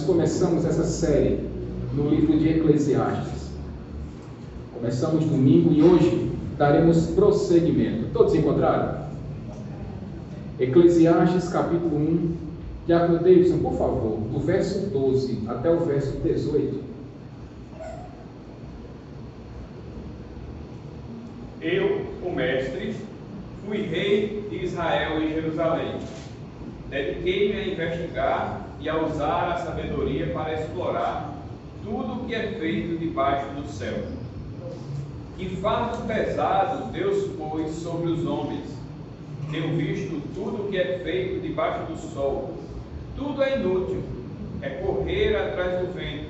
nós começamos essa série no livro de Eclesiastes. Começamos domingo e hoje daremos prosseguimento. Todos encontraram? Eclesiastes capítulo 1, Diácono Davidson, por favor, do verso 12 até o verso 18. Eu, o mestre, fui rei de Israel em Jerusalém. Dediquei-me a investigar e a usar a sabedoria para explorar tudo o que é feito debaixo do céu. Que fardo pesado Deus pôs sobre os homens. Tenho visto tudo o que é feito debaixo do sol. Tudo é inútil, é correr atrás do vento.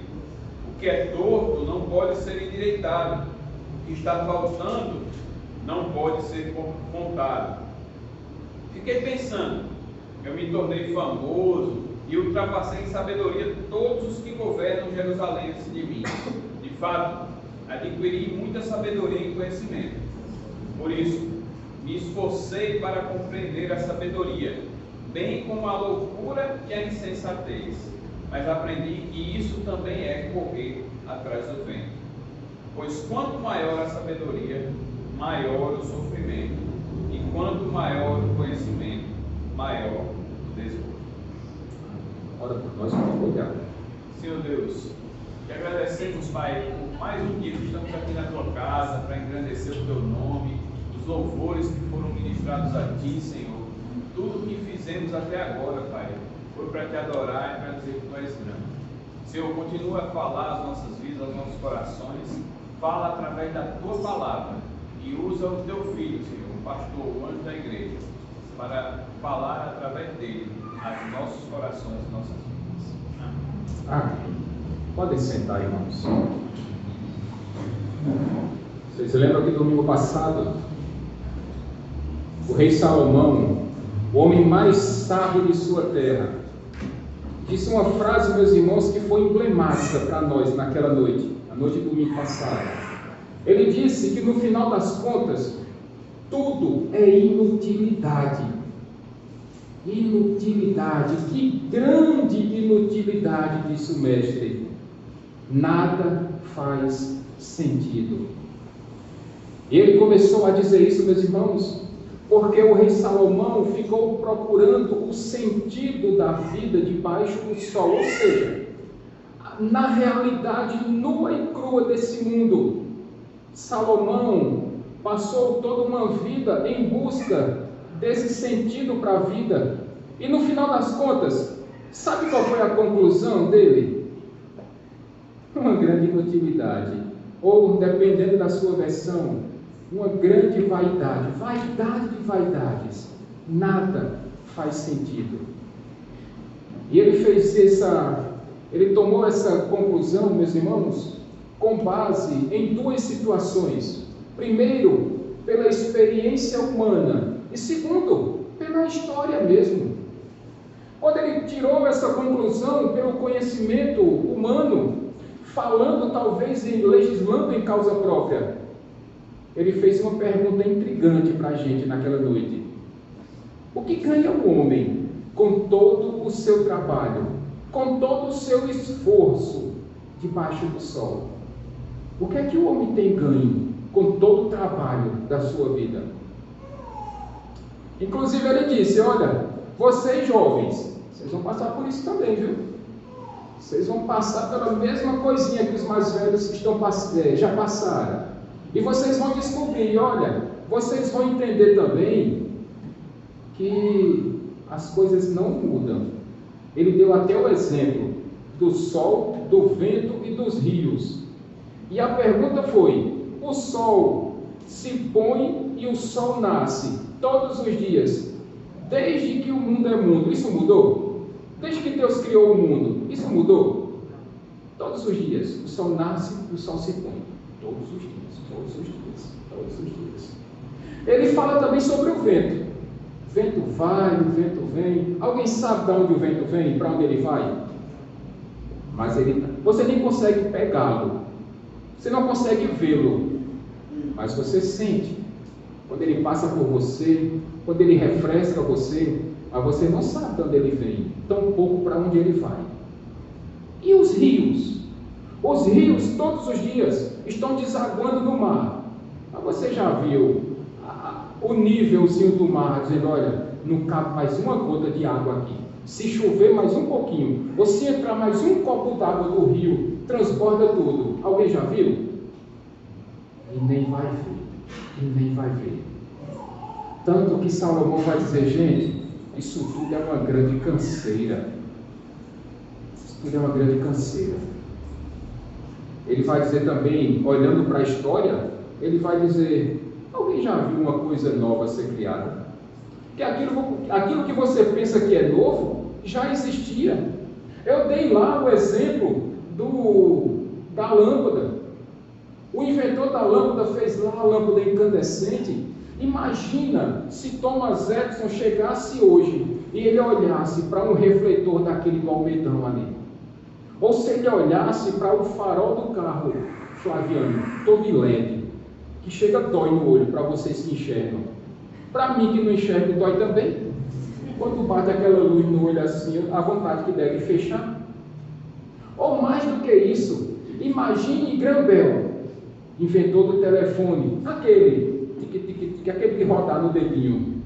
O que é torto não pode ser endireitado. O que está faltando não pode ser contado. Fiquei pensando, eu me tornei famoso e ultrapassei em sabedoria todos os que governam Jerusalém antes de mim. De fato, adquiri muita sabedoria e conhecimento. Por isso, me esforcei para compreender a sabedoria, bem como a loucura e a insensatez. Mas aprendi que isso também é correr atrás do vento. Pois quanto maior a sabedoria, maior o sofrimento. E quanto maior o conhecimento, maior o desgosto. Ora por nós, por favor. Senhor Deus, te agradecemos, Pai, por mais um dia que estamos aqui na tua casa para engrandecer o teu nome, os louvores que foram ministrados a ti, Senhor. Tudo que fizemos até agora, Pai, foi para te adorar e para dizer que tu és grande. Senhor, continua a falar às nossas vidas, aos nossos corações. Fala através da tua palavra e usa o teu filho, Senhor, o pastor, o anjo da igreja, para falar através dele aos nossos corações e nossas vidas. Amém. Podem sentar, irmãos. Vocês se lembram que domingo passado, o rei Salomão, o homem mais sábio de sua terra, disse uma frase, meus irmãos, que foi emblemática para nós naquela noite, a noite do domingo passado. Ele disse que no final das contas, tudo é inutilidade. Inutilidade, que grande inutilidade, disse o mestre. Nada faz sentido. Ele começou a dizer isso, meus irmãos, porque o rei Salomão ficou procurando o sentido da vida debaixo do sol, ou seja, na realidade nua e crua desse mundo. Salomão passou toda uma vida em busca desse sentido para a vida, e no final das contas, sabe qual foi a conclusão dele? Uma grande inutilidade, ou dependendo da sua versão, uma grande vaidade, vaidade de vaidades, nada faz sentido. E ele tomou essa conclusão, meus irmãos, com base em duas situações. Primeiro, pela experiência humana, e segundo, pela história mesmo. Quando ele tirou essa conclusão pelo conhecimento humano, falando talvez legislando em causa própria, ele fez uma pergunta intrigante para a gente naquela noite. O que ganha o homem com todo o seu trabalho, com todo o seu esforço debaixo do sol? O que é que o homem tem ganho com todo o trabalho da sua vida? Inclusive ele disse, olha, vocês jovens, vocês vão passar por isso também, viu? Vocês vão passar pela mesma coisinha que os mais velhos que já passaram. E vocês vão descobrir, olha, vocês vão entender também que as coisas não mudam. Ele deu até o exemplo do sol, do vento e dos rios. E a pergunta foi, o sol se põe e o sol nasce todos os dias, desde que o mundo é mundo, isso mudou? Desde que Deus criou o mundo, isso mudou? Todos os dias, o sol nasce e o sol se põe. Todos os dias, todos os dias, todos os dias. Ele fala também sobre o vento. O vento vai, o vento vem. Alguém sabe de onde o vento vem, para onde ele vai? Mas você nem consegue pegá-lo. Você não consegue vê-lo. Mas você sente. Quando ele passa por você, quando ele refresca você, mas você não sabe de onde ele vem, tampouco para onde ele vai. E os rios? Os rios, todos os dias, estão desaguando no mar. Mas você já viu o nívelzinho do mar, dizendo, olha, não cabe mais uma gota de água aqui. Se chover mais um pouquinho, ou se entrar mais um copo d'água do rio, transborda tudo. Alguém já viu? E nem vai ver. E nem vai ver. Tanto que Salomão vai dizer, gente, isso tudo é uma grande canseira. Isso tudo é uma grande canseira. Ele vai dizer também, olhando para a história, ele vai dizer, alguém já viu uma coisa nova ser criada? Que aquilo que você pensa que é novo, já existia. Eu dei lá o exemplo da lâmpada. O inventor da lâmpada fez lá a lâmpada incandescente. Imagina se Thomas Edison chegasse hoje e ele olhasse para um refletor daquele do almedão ali. Ou se ele olhasse para o farol do carro, Flaviano, todo LED, que chega dói no olho para vocês que enxergam. Para mim que não enxergo, dói também. Quando bate aquela luz no olho assim, a vontade que deve fechar. Ou mais do que isso, imagine Graham Bell, inventor do telefone, aquele que rodar no dedinho.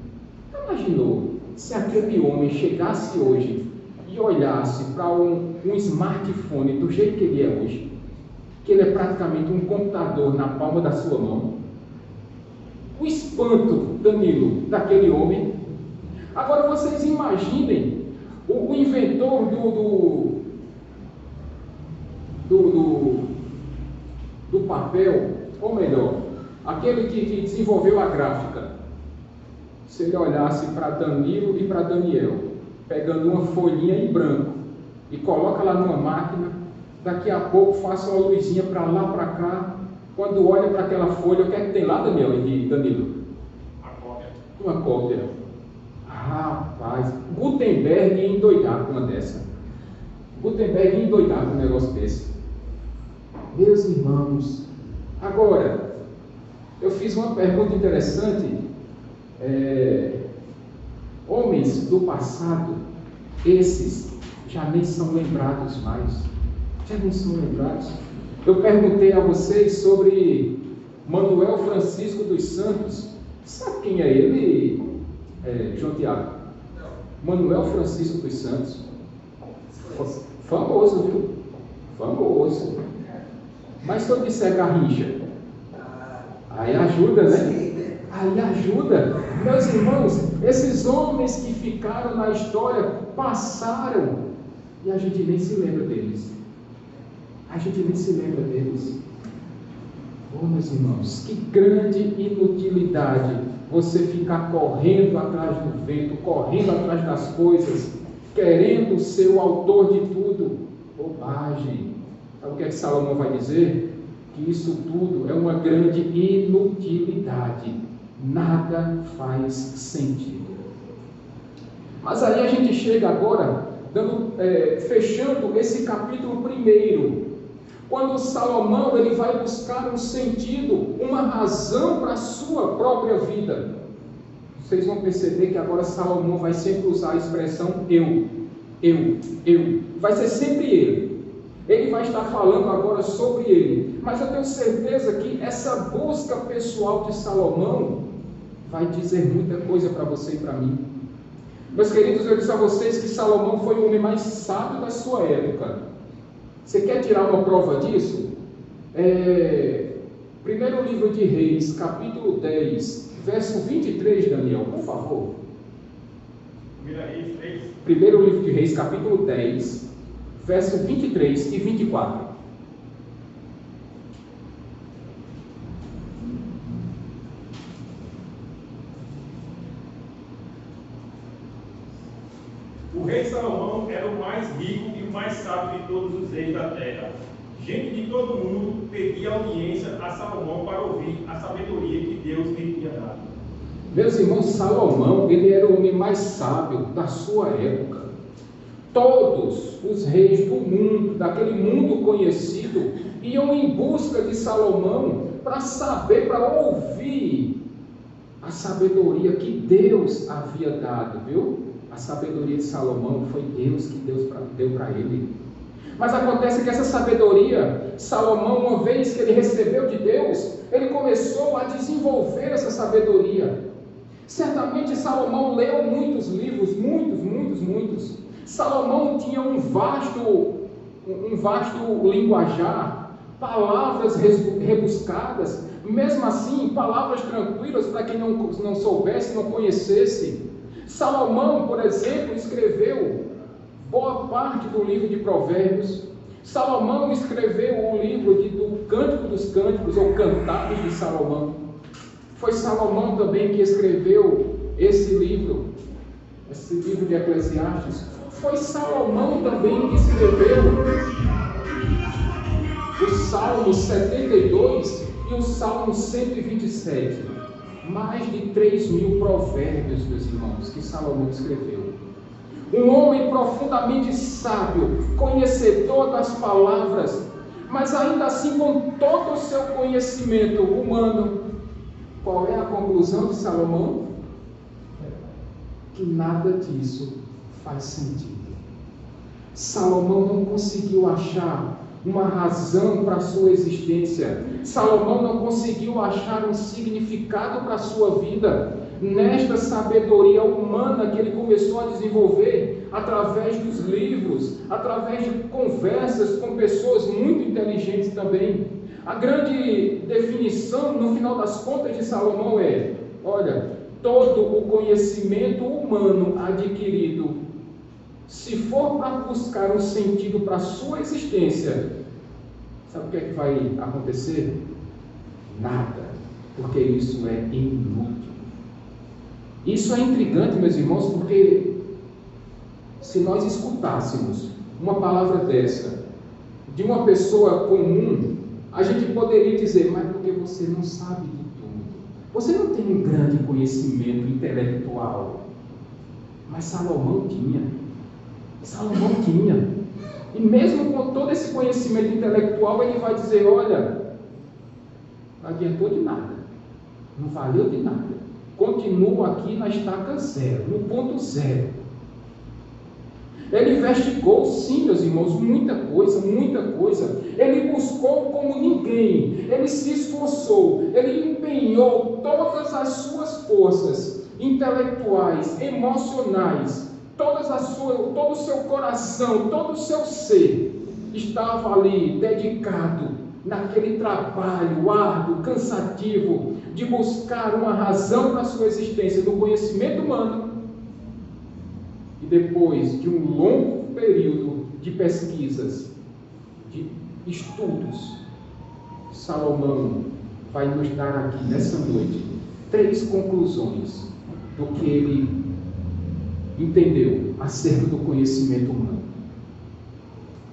Imaginou se aquele homem chegasse hoje e olhasse para um smartphone do jeito que ele é hoje, que ele é praticamente um computador na palma da sua mão? O espanto, Danilo, daquele homem. Agora vocês imaginem o inventor do papel, ou melhor, aquele que desenvolveu a gráfica. Se ele olhasse para Danilo e para Daniel, pegando uma folhinha em branco e coloca lá numa máquina, daqui a pouco faça uma luzinha para lá, para cá. Quando olha para aquela folha, o que é que tem lá, Daniel e Danilo? Uma cópia. Rapaz, Gutenberg ia endoidar com uma dessa. Gutenberg ia endoidar com um negócio desse. Meus irmãos, agora, eu fiz uma pergunta interessante. Homens do passado, esses já nem são lembrados mais. Já nem são lembrados. Eu perguntei a vocês sobre Manuel Francisco dos Santos. Sabe quem é ele, João Tiago? Manuel Francisco dos Santos. Famoso, viu? Famoso. Mas se eu disser Garrincha, aí ajuda, né? Aí ajuda. Meus irmãos, esses homens que ficaram na história passaram e a gente nem se lembra deles. A gente nem se lembra deles. Oh, meus irmãos, que grande inutilidade você ficar correndo atrás do vento, correndo atrás das coisas, querendo ser o autor de tudo. Bobagem. Sabe o que é que Salomão vai dizer? Que isso tudo é uma grande inutilidade. Nada faz sentido. Mas aí a gente chega agora, fechando esse capítulo 1. Quando Salomão ele vai buscar um sentido, uma razão para a sua própria vida. Vocês vão perceber que agora Salomão vai sempre usar a expressão eu. Vai ser sempre ele. Ele vai estar falando agora sobre ele. Mas eu tenho certeza que essa busca pessoal de Salomão vai dizer muita coisa para você e para mim. Meus queridos, eu disse a vocês que Salomão foi o homem mais sábio da sua época. Você quer tirar uma prova disso? Primeiro livro de Reis, capítulo 10, verso 23, Daniel, por favor. Primeiro livro de Reis, capítulo 10, verso 23 e 24. O rei Salomão era o mais rico e o mais sábio de todos os reis da terra. Gente de todo mundo pedia audiência a Salomão para ouvir a sabedoria que Deus lhe tinha dado. Meus irmãos, Salomão, ele era o homem mais sábio da sua época. Todos os reis do mundo, daquele mundo conhecido, iam em busca de Salomão para saber, para ouvir a sabedoria que Deus havia dado, viu? A sabedoria de Salomão foi Deus que deu para ele. Mas acontece que essa sabedoria, Salomão, uma vez que ele recebeu de Deus, ele começou a desenvolver essa sabedoria. Certamente Salomão leu muitos livros, muitos. Salomão tinha um vasto linguajar, palavras rebuscadas, mesmo assim, palavras tranquilas para quem não soubesse, não conhecesse. Salomão, por exemplo, escreveu boa parte do livro de Provérbios. Salomão escreveu o livro do Cântico dos Cânticos, ou Cantares de Salomão. Foi Salomão também que escreveu esse livro de Eclesiastes. Foi Salomão também que escreveu o Salmo 72 e o Salmo 127. Mais de 3.000 provérbios, meus irmãos, que Salomão escreveu. Um homem profundamente sábio, conhecedor das palavras, mas ainda assim com todo o seu conhecimento humano. Qual é a conclusão de Salomão? Que nada disso faz sentido. Salomão não conseguiu achar uma razão para a sua existência. Salomão não conseguiu achar um significado para a sua vida nesta sabedoria humana que ele começou a desenvolver através dos livros, através de conversas com pessoas muito inteligentes também. A grande definição, no final das contas, de Salomão é: olha, todo o conhecimento humano adquirido, se for para buscar um sentido para a sua existência, sabe o que é que vai acontecer? Nada, porque isso é inútil. Isso é intrigante, meus irmãos, porque se nós escutássemos uma palavra dessa de uma pessoa comum, a gente poderia dizer: mas porque você não sabe de tudo, você não tem um grande conhecimento intelectual. Mas Salomão tinha. E mesmo com todo esse conhecimento intelectual, ele vai dizer: olha, não adiantou de nada, não valeu de nada, continuo aqui na estaca zero, no ponto zero. Ele investigou, sim, meus irmãos, muita coisa. Ele buscou como ninguém, ele se esforçou, ele empenhou todas as suas forças intelectuais, emocionais, todo o seu coração, todo o seu ser estava ali dedicado naquele trabalho árduo, cansativo, de buscar uma razão para a sua existência no conhecimento humano. E depois de um longo período de pesquisas, de estudos, Salomão vai nos dar aqui nessa noite 3 conclusões do que ele entendeu acerca do conhecimento humano.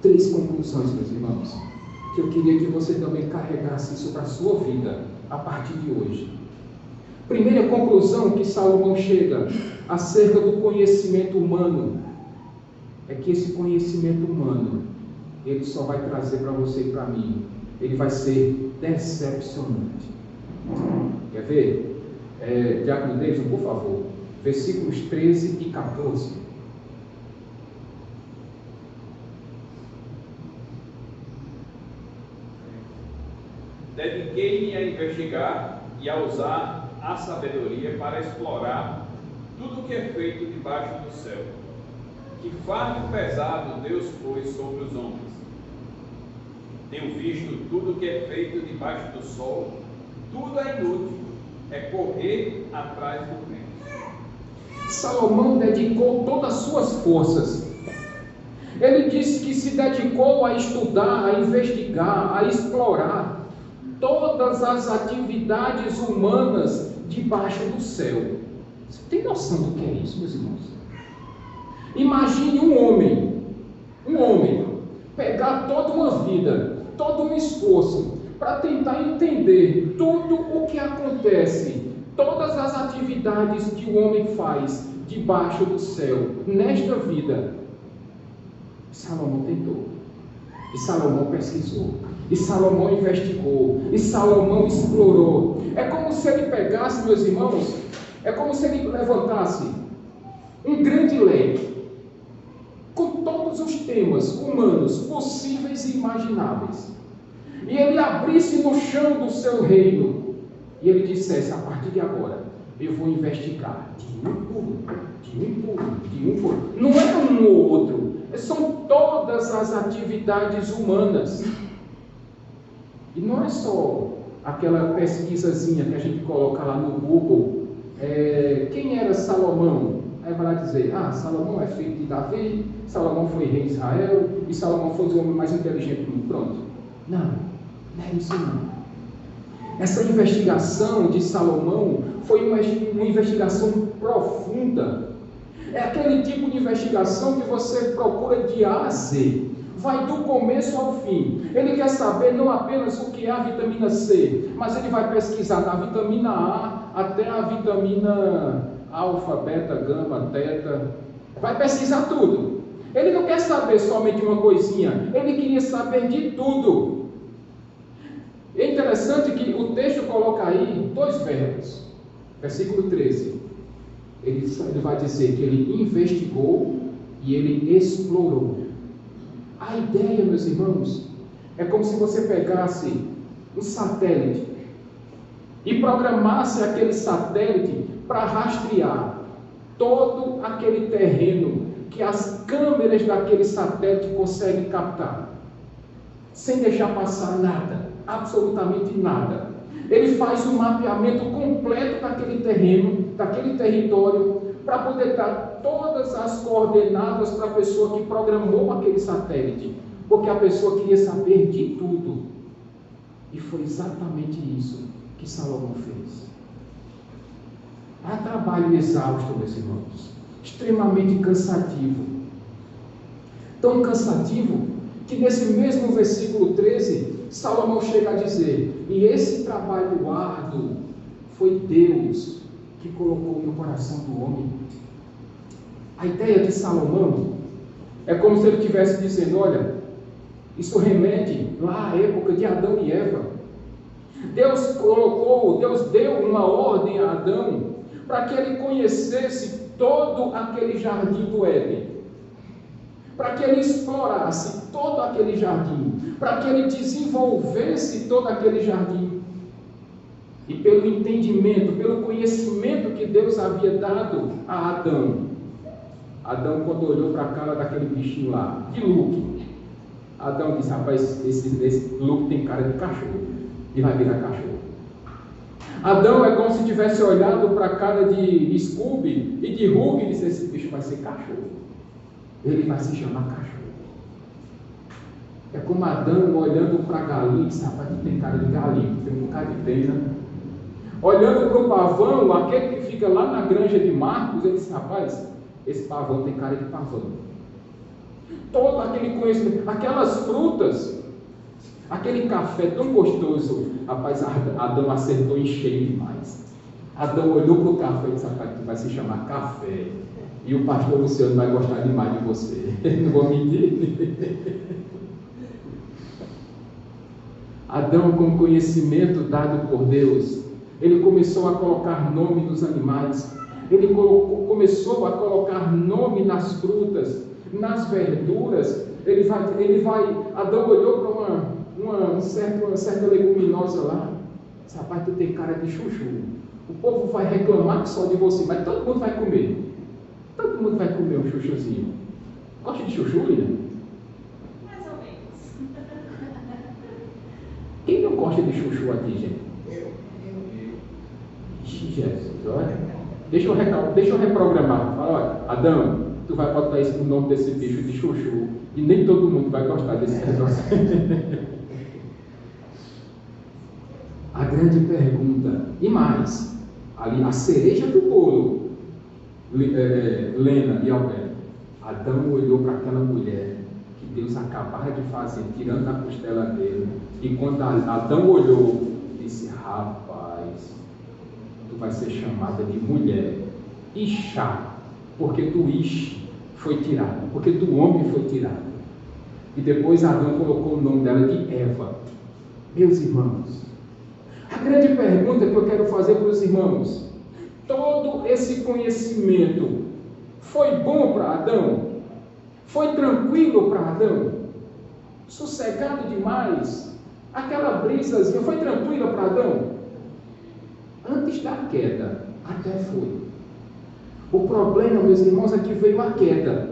3 conclusões, meus irmãos, que eu queria que você também carregasse isso para a sua vida a partir de hoje. Primeira conclusão que Salomão chega acerca do conhecimento humano é que esse conhecimento humano, ele só vai trazer para você e para mim, ele vai ser decepcionante. Quer ver? Diácono Davidson, por favor, versículos 13 e 14. Dediquei-me a investigar e a usar a sabedoria para explorar tudo o que é feito debaixo do céu. Que fardo pesado Deus pôs sobre os homens. Tenho visto tudo o que é feito debaixo do sol, tudo é inútil, é correr atrás do vento. Salomão dedicou todas as suas forças. Ele disse que se dedicou a estudar, a investigar, a explorar todas as atividades humanas debaixo do céu. Você tem noção do que é isso, meus irmãos? Imagine um homem pegar toda uma vida, todo um esforço para tentar entender tudo o que acontece, todas as atividades que o homem faz debaixo do céu, nesta vida. Salomão tentou, e Salomão pesquisou, e Salomão investigou, e Salomão explorou. É como se ele pegasse, meus irmãos, é como se ele levantasse um grande leque, com todos os sistemas humanos possíveis e imagináveis, e ele abrisse no chão do seu reino, e ele dissesse: a partir de agora, eu vou investigar de um por um. Não é um ou outro, são todas as atividades humanas. E não é só aquela pesquisazinha que a gente coloca lá no Google, quem era Salomão? Aí vai lá dizer: Salomão é filho de Davi, Salomão foi rei de Israel, e Salomão foi o homem mais inteligente do mundo. Pronto. Não é isso não. Essa investigação de Salomão foi uma investigação profunda. É aquele tipo de investigação que você procura de A a Z. Vai do começo ao fim. Ele quer saber não apenas o que é a vitamina C, mas ele vai pesquisar da vitamina A até a vitamina alfa, beta, gama, teta. Vai pesquisar tudo. Ele não quer saber somente uma coisinha, ele queria saber de tudo. É interessante que o texto coloca aí 2 verbos. Versículo 13. Ele vai dizer que ele investigou e ele explorou. A ideia, meus irmãos, é como se você pegasse um satélite e programasse aquele satélite para rastrear todo aquele terreno que as câmeras daquele satélite conseguem captar, sem deixar passar nada, absolutamente nada. Ele faz um mapeamento completo daquele terreno, daquele território, para poder dar todas as coordenadas para a pessoa que programou aquele satélite, porque a pessoa queria saber de tudo. E foi exatamente isso que Salomão fez. Há trabalho exausto, meus irmãos, extremamente cansativo. Tão cansativo que nesse mesmo versículo 13, Salomão chega a dizer: e esse trabalho árduo foi Deus que colocou no coração do homem. A ideia de Salomão é como se ele estivesse dizendo: olha, isso remete lá à época de Adão e Eva. Deus deu uma ordem a Adão para que ele conhecesse todo aquele jardim do Éden, para que ele explorasse todo aquele jardim, para que ele desenvolvesse todo aquele jardim. E pelo entendimento, pelo conhecimento que Deus havia dado a Adão, quando olhou para a cara daquele bichinho lá, de Luke, Adão disse: rapaz, esse Luke tem cara de cachorro, e vai virar cachorro. Adão é como se tivesse olhado para a cara de Scooby e de Hulk e disse: esse bicho vai ser cachorro, ele vai se chamar cachorro. É como Adão olhando para a galinha e disse: rapaz, tu tem cara de galinha, tem um bocado de pena. Olhando para o pavão, aquele que fica lá na granja de Marcos, ele disse: rapaz, esse pavão tem cara de pavão. Todo aquele conhecimento, aquelas frutas, aquele café tão gostoso, rapaz, Adão acertou em cheio demais. Adão olhou para o café e disse: rapaz, tu vai se chamar café, e o pastor Luciano vai gostar demais de você. Não vou mentir. Adão, com conhecimento dado por Deus, ele começou a colocar nome nos animais, ele começou a colocar nome nas frutas, nas verduras. Adão olhou para uma certa leguminosa lá, disse: rapaz, tu tem cara de chuchu, o povo vai reclamar só de você, mas todo mundo vai comer. Todo mundo vai comer um chuchuzinho. Gosta de chuchu, Lina? Mais ou menos. Quem não gosta de chuchu aqui, gente? Eu. Jesus, olha. Deixa eu reprogramar. Fala: olha, Adão, tu vai botar o nome desse bicho de chuchu, e nem todo mundo vai gostar desse negócio. A grande pergunta, e mais, ali a cereja do bolo, Lena e Alberto. Adão olhou para aquela mulher que Deus acabara de fazer, tirando a costela dele, e quando Adão olhou, disse: rapaz, tu vai ser chamada de mulher, Ixá, porque do Ish foi tirado, porque do homem foi tirado. E depois Adão colocou o nome dela de Eva. Meus irmãos, a grande pergunta que eu quero fazer para os irmãos: todo esse conhecimento foi bom para Adão? Foi tranquilo para Adão? Sossegado demais? Aquela brisazinha foi tranquila para Adão? Antes da queda, até foi. O problema, meus irmãos, é que veio a queda.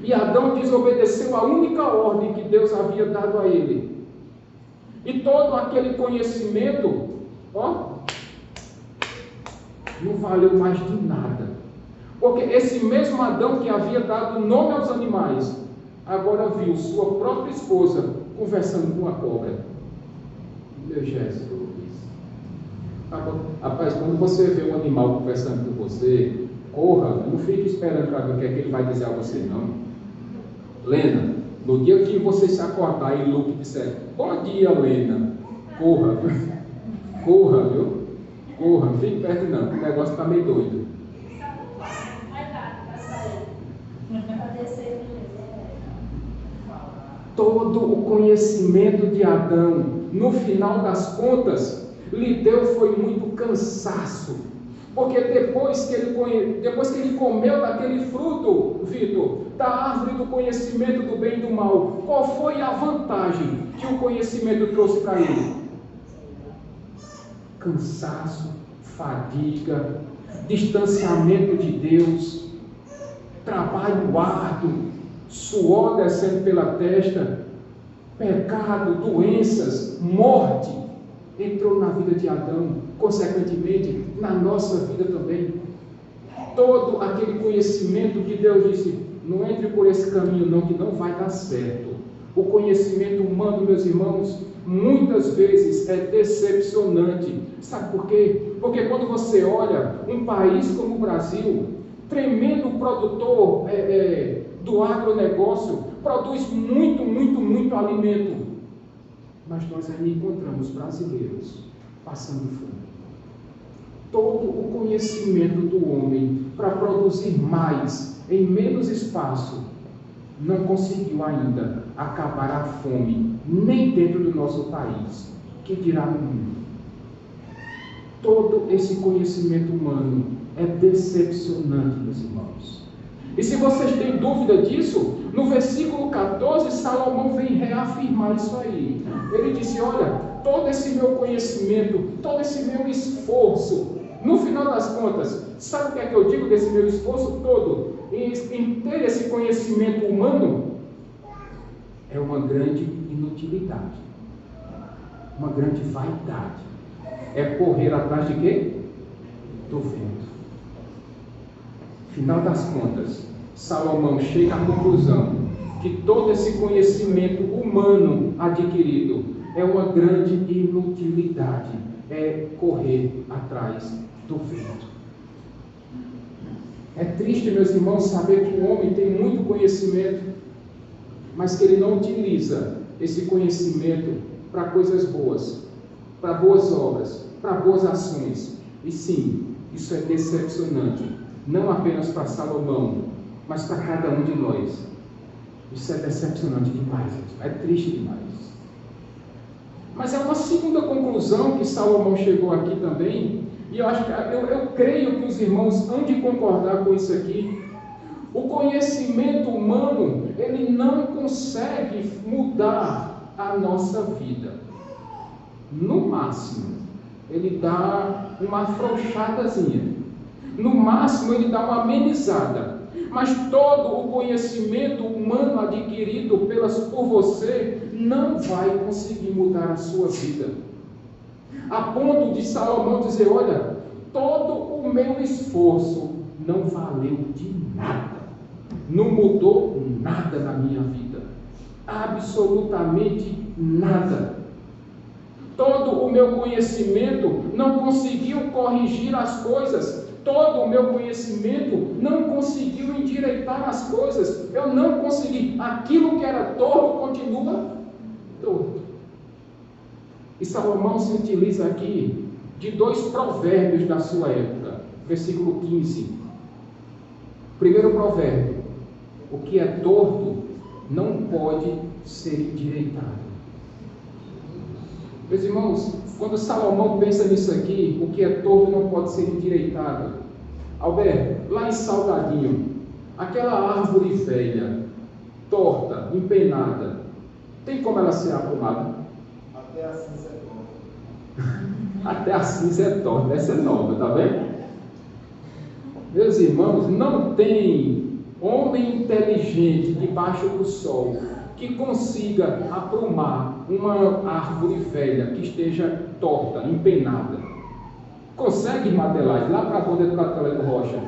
E Adão desobedeceu a única ordem que Deus havia dado a ele. E todo aquele conhecimento, não valeu mais de nada. Porque esse mesmo Adão que havia dado nome aos animais, agora viu sua própria esposa conversando com a cobra. Meu Jesus. Rapaz, quando você vê um animal conversando com você, corra, não fique esperando para ver o que é que ele vai dizer a você, não. Lena, no dia que você se acordar e Luke disser, bom dia, Lena, corra, viu? Corra, viu? Corra, não fique perto não, o negócio está meio doido. Todo o conhecimento de Adão, no final das contas, lhe deu foi muito cansaço, porque depois que ele comeu daquele fruto, Vitor, da árvore do conhecimento do bem e do mal, qual foi a vantagem que o conhecimento trouxe para ele? Cansaço, fadiga, distanciamento de Deus, trabalho árduo, suor descendo pela testa, pecado, doenças, morte, entrou na vida de Adão, consequentemente, na nossa vida também. Todo aquele conhecimento que Deus disse, não entre por esse caminho não, que não vai dar certo. O conhecimento humano, meus irmãos, muitas vezes é decepcionante. Sabe por quê? Porque quando você olha um país como o Brasil, tremendo produtor do agronegócio, produz muito alimento. Mas nós ainda encontramos brasileiros passando fome. Todo o conhecimento do homem para produzir mais em menos espaço não conseguiu ainda acabar a fome, nem dentro do nosso país, que dirá no mundo. Todo esse conhecimento humano é decepcionante, meus irmãos. E se vocês têm dúvida disso, no versículo 14, Salomão vem reafirmar isso aí. Ele disse, olha, todo esse meu conhecimento, todo esse meu esforço, no final das contas, sabe o que é que eu digo desse meu esforço todo? Em ter esse conhecimento humano, é uma grande inutilidade, uma grande vaidade. É correr atrás de quê? Do vento. Final das contas, Salomão chega à conclusão que todo esse conhecimento humano adquirido é uma grande inutilidade, é correr atrás do vento. É triste, meus irmãos, saber que o homem tem muito conhecimento, mas que ele não utiliza esse conhecimento para coisas boas, para boas obras, para boas ações. E sim, isso é decepcionante, não apenas para Salomão, mas para cada um de nós. Isso é decepcionante demais, é triste demais. Mas é uma segunda conclusão que Salomão chegou aqui também, e eu creio que os irmãos hão de concordar com isso aqui. O conhecimento humano, ele não consegue mudar a nossa vida. No máximo, ele dá uma afrouxadazinha. No máximo, ele dá uma amenizada. Mas todo o conhecimento humano adquirido por você não vai conseguir mudar a sua vida. A ponto de Salomão dizer, olha, todo o meu esforço não valeu de nada. Não mudou nada na minha vida. Absolutamente nada. Todo o meu conhecimento não conseguiu corrigir as coisas. Todo o meu conhecimento não conseguiu endireitar as coisas. Eu não consegui. Aquilo que era torto continua torto. E Salomão se utiliza aqui de 2 provérbios da sua época. Versículo 15. Primeiro provérbio: o que é torto não pode ser endireitado. Meus irmãos, quando Salomão pensa nisso aqui, o que é torto não pode ser endireitado. Alberto, lá em Salgadinho, aquela árvore velha, torta, empenada, tem como ela ser aprumada? Até a cinza é torta. Até a cinza é torta, essa é nova, tá vendo? Meus irmãos, não tem homem inteligente debaixo do sol que consiga aprumar uma árvore velha que esteja torta, empenada. Consegue, irmã Adelaide, lá para a banda do Católico Rocha?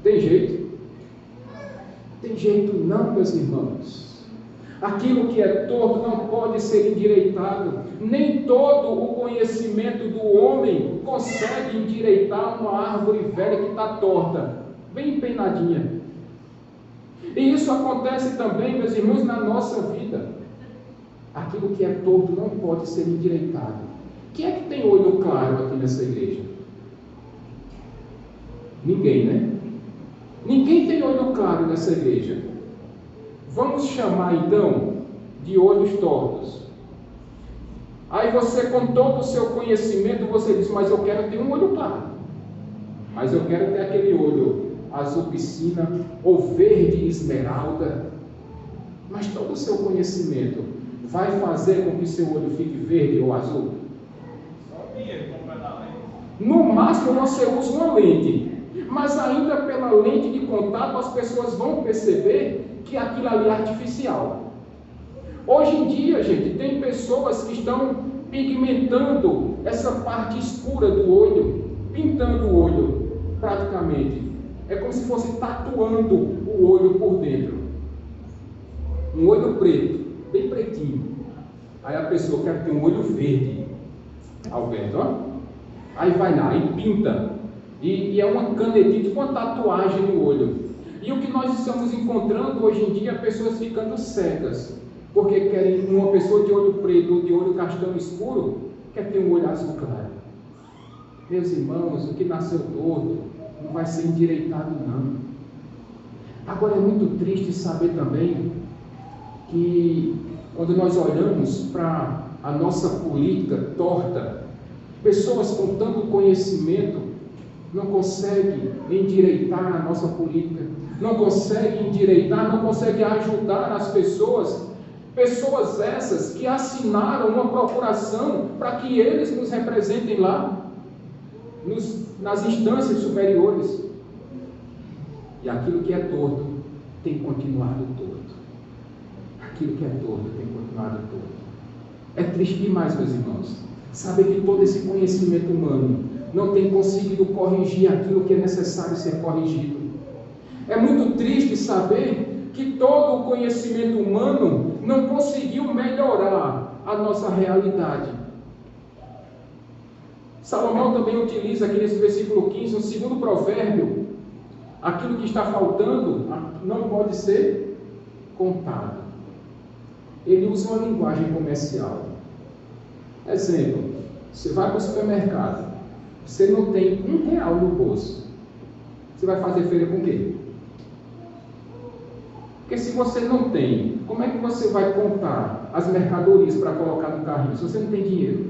Tem jeito? Tem jeito não, meus irmãos. Aquilo que é torto não pode ser endireitado. Nem todo o conhecimento do homem consegue endireitar uma árvore velha que está torta, bem empenadinha. E isso acontece também, meus irmãos, na nossa vida. Aquilo que é torto não pode ser endireitado. Quem é que tem olho claro aqui nessa igreja? Ninguém, né? Ninguém tem olho claro nessa igreja. Vamos chamar então de olhos tortos. Aí você, com todo o seu conhecimento, você diz: mas eu quero ter um olho claro. Mas eu quero ter aquele olho azul piscina ou verde esmeralda. Mas todo o seu conhecimento vai fazer com que seu olho fique verde ou azul? No máximo você usa uma lente, mas ainda pela lente de contato as pessoas vão perceber que aquilo ali é artificial. Hoje em dia, gente, tem pessoas que estão pigmentando essa parte escura do olho, pintando o olho praticamente. É como se fosse tatuando o olho por dentro. Um olho preto, bem pretinho. Aí a pessoa quer ter um olho verde. Alberto, ó. Aí vai lá e pinta. E é uma canetinha, tipo uma tatuagem no olho. E o que nós estamos encontrando hoje em dia é pessoas ficando cegas. Porque querem uma pessoa de olho preto ou de olho castanho escuro, quer ter um olho azul claro. Meus irmãos, o que nasceu torto não vai ser endireitado não. Agora é muito triste saber também que quando nós olhamos para a nossa política torta, pessoas com tanto conhecimento não conseguem endireitar a nossa política, não conseguem endireitar, não conseguem ajudar as pessoas. Pessoas essas que assinaram uma procuração para que eles nos representem lá, nas instâncias superiores. E aquilo que é torto tem continuado torto. Aquilo que é torto tem continuado torto. É triste demais, meus irmãos, saber que todo esse conhecimento humano não tem conseguido corrigir aquilo que é necessário ser corrigido. É muito triste saber que todo o conhecimento humano não conseguiu melhorar a nossa realidade. Salomão também utiliza aqui nesse versículo 15, um segundo provérbio: aquilo que está faltando não pode ser contado. Ele usa uma linguagem comercial. Exemplo, você vai para o supermercado, você não tem R$1 no bolso, você vai fazer feira com o quê? Porque se você não tem, como é que você vai contar as mercadorias para colocar no carrinho, se você não tem dinheiro?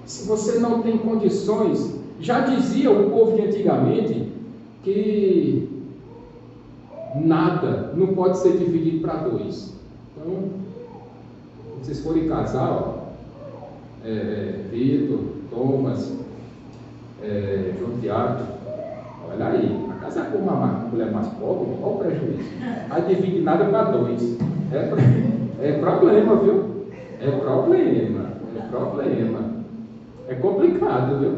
Se você não tem condições, já dizia o povo de antigamente que nada não pode ser dividido para dois. Então, se vocês forem casar, Vitor, Thomas, João Tiago, olha aí, a casa com uma mulher mais pobre, qual o prejuízo? Aí divide nada para dois. É problema, viu? É problema. É complicado, viu?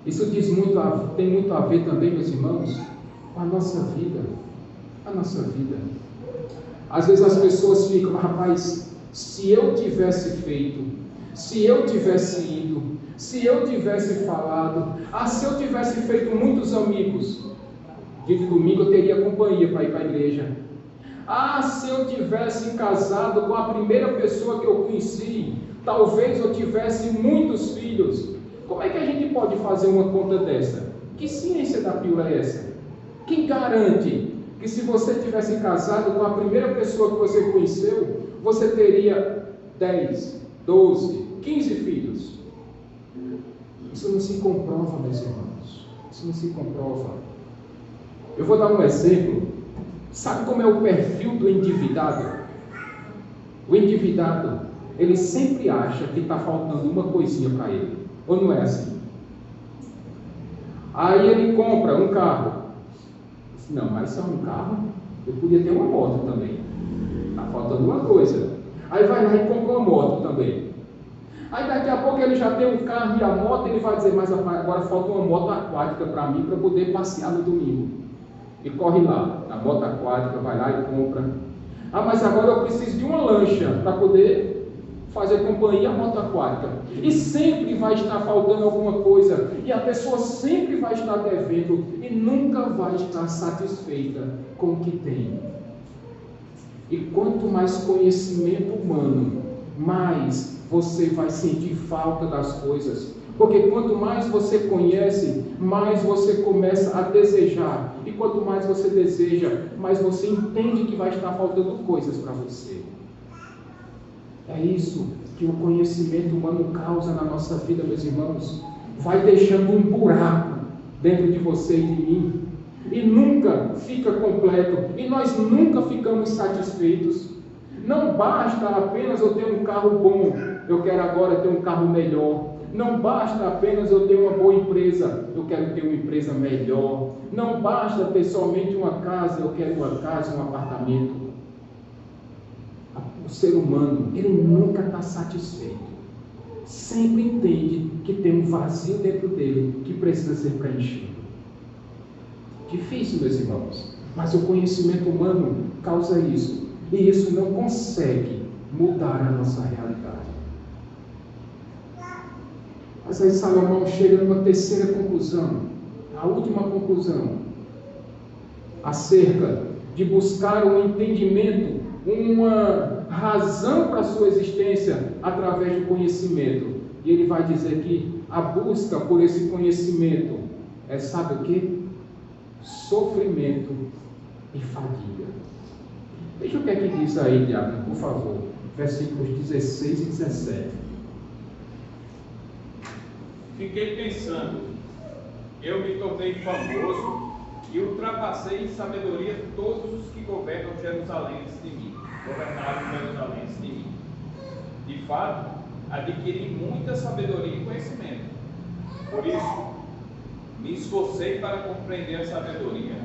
Isso tem muito a ver também, meus irmãos, com a nossa vida. Às vezes as pessoas ficam: rapaz, se eu tivesse feito, se eu tivesse ido, se eu tivesse falado, se eu tivesse feito muitos amigos, dia de domingo eu teria companhia para ir para a igreja. Se eu tivesse casado com a primeira pessoa que eu conheci, talvez eu tivesse muitos filhos. Como é que a gente pode fazer uma conta dessa? Que ciência da pílula é essa? Quem garante que se você tivesse casado com a primeira pessoa que você conheceu, você teria 10, 12, 15 filhos? Isso não se comprova, meus irmãos. Isso não se comprova. Eu vou dar um exemplo. Sabe como é o perfil do endividado? O endividado, ele sempre acha que está faltando uma coisinha para ele. Ou não é assim? Aí ele compra um carro. Não, mas só um carro? Eu podia ter uma moto também. Está faltando uma coisa. Aí vai lá e compra uma moto também. Aí daqui a pouco ele já tem um carro e a moto, ele vai dizer, mas agora falta uma moto aquática para mim, para poder passear no domingo. E corre lá, na moto aquática, vai lá e compra. Ah, mas agora eu preciso de uma lancha para poder fazer companhia à moto aquática. E sempre vai estar faltando alguma coisa. E a pessoa sempre vai estar devendo e nunca vai estar satisfeita com o que tem. E quanto mais conhecimento humano, mais você vai sentir falta das coisas. Porque quanto mais você conhece, mais você começa a desejar. E quanto mais você deseja, mais você entende que vai estar faltando coisas para você. É isso que o conhecimento humano causa na nossa vida, meus irmãos. Vai deixando um buraco dentro de você e de mim. E nunca fica completo. E nós nunca ficamos satisfeitos. Não basta apenas eu ter um carro bom. Eu quero agora ter um carro melhor. Não basta apenas eu ter uma boa empresa, eu quero ter uma empresa melhor. Não basta ter somente uma casa, eu quero uma casa, um apartamento. O ser humano, ele nunca está satisfeito. Sempre entende que tem um vazio dentro dele que precisa ser preenchido. Difícil, meus irmãos, mas o conhecimento humano causa isso. E isso não consegue mudar a nossa realidade. Mas aí Salomão chega numa terceira conclusão, a última conclusão, acerca de buscar um entendimento, uma razão para a sua existência através do conhecimento. E ele vai dizer que a busca por esse conhecimento é, sabe o que? Sofrimento e fadiga. Veja o que é que diz aí, Diácono, por favor, versículos 16 e 17. Fiquei pensando, eu me tornei famoso e ultrapassei em sabedoria todos os que governam Jerusalém antes de mim. Governaram Jerusalém antes de mim. De fato, adquiri muita sabedoria e conhecimento. Por isso, me esforcei para compreender a sabedoria,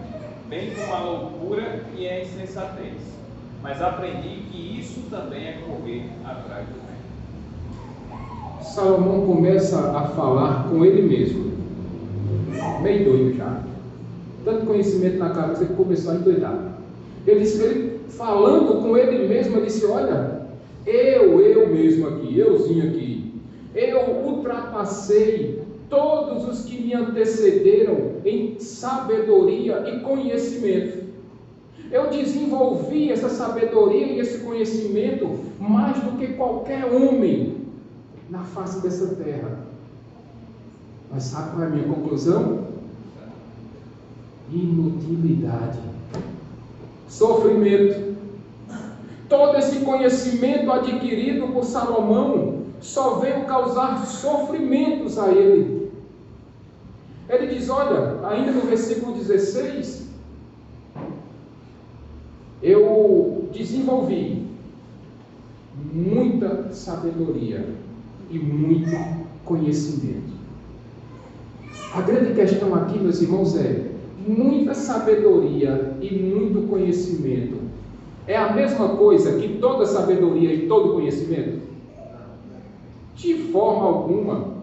bem como a loucura e a insensatez. Mas aprendi que isso também é correr atrás do vento. Salomão começa a falar com ele mesmo, meio doido já, tanto conhecimento na cabeça que começou a endoidar. Ele falando com ele mesmo, ele disse, olha, eu mesmo aqui, euzinho aqui, eu ultrapassei todos os que me antecederam em sabedoria e conhecimento. Eu desenvolvi essa sabedoria e esse conhecimento mais do que qualquer homem na face dessa terra. Mas sabe qual é a minha conclusão? Inutilidade, sofrimento. Todo esse conhecimento adquirido por Salomão só veio causar sofrimentos a ele. Ele diz, olha, ainda no versículo 16, eu desenvolvi muita sabedoria e muito conhecimento. A grande questão aqui, meus irmãos, é muita sabedoria e muito conhecimento. É a mesma coisa que toda sabedoria e todo conhecimento? De forma alguma.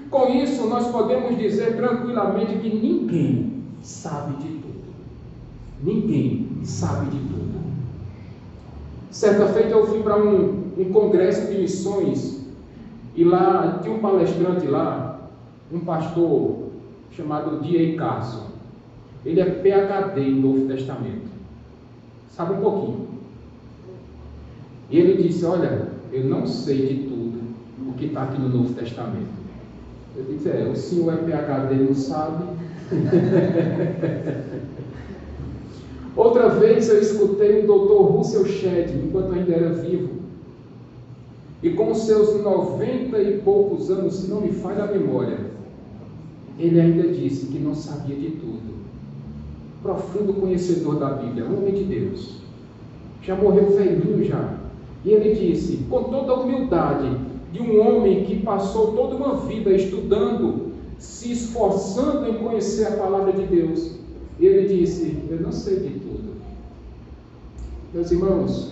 Com isso, nós podemos dizer tranquilamente que ninguém sabe de tudo. Ninguém sabe de tudo. Certa feita eu fui para um congresso de missões e lá tinha um palestrante lá, um pastor chamado D.A. Carson. Ele é PhD em Novo Testamento. Sabe um pouquinho. E ele disse, olha, eu não sei de tudo o que está aqui no Novo Testamento. Eu disse, o senhor é PhD, não sabe? Outra vez eu escutei o Dr. Russell Shedd, enquanto ainda era vivo. E com seus 90 e poucos anos, se não me falha a memória, ele ainda disse que não sabia de tudo. Profundo conhecedor da Bíblia, homem de Deus. Já morreu velhinho já. E ele disse, com toda a humildade de um homem que passou toda uma vida estudando, se esforçando em conhecer a palavra de Deus, ele disse, eu não sei de tudo. Meus irmãos,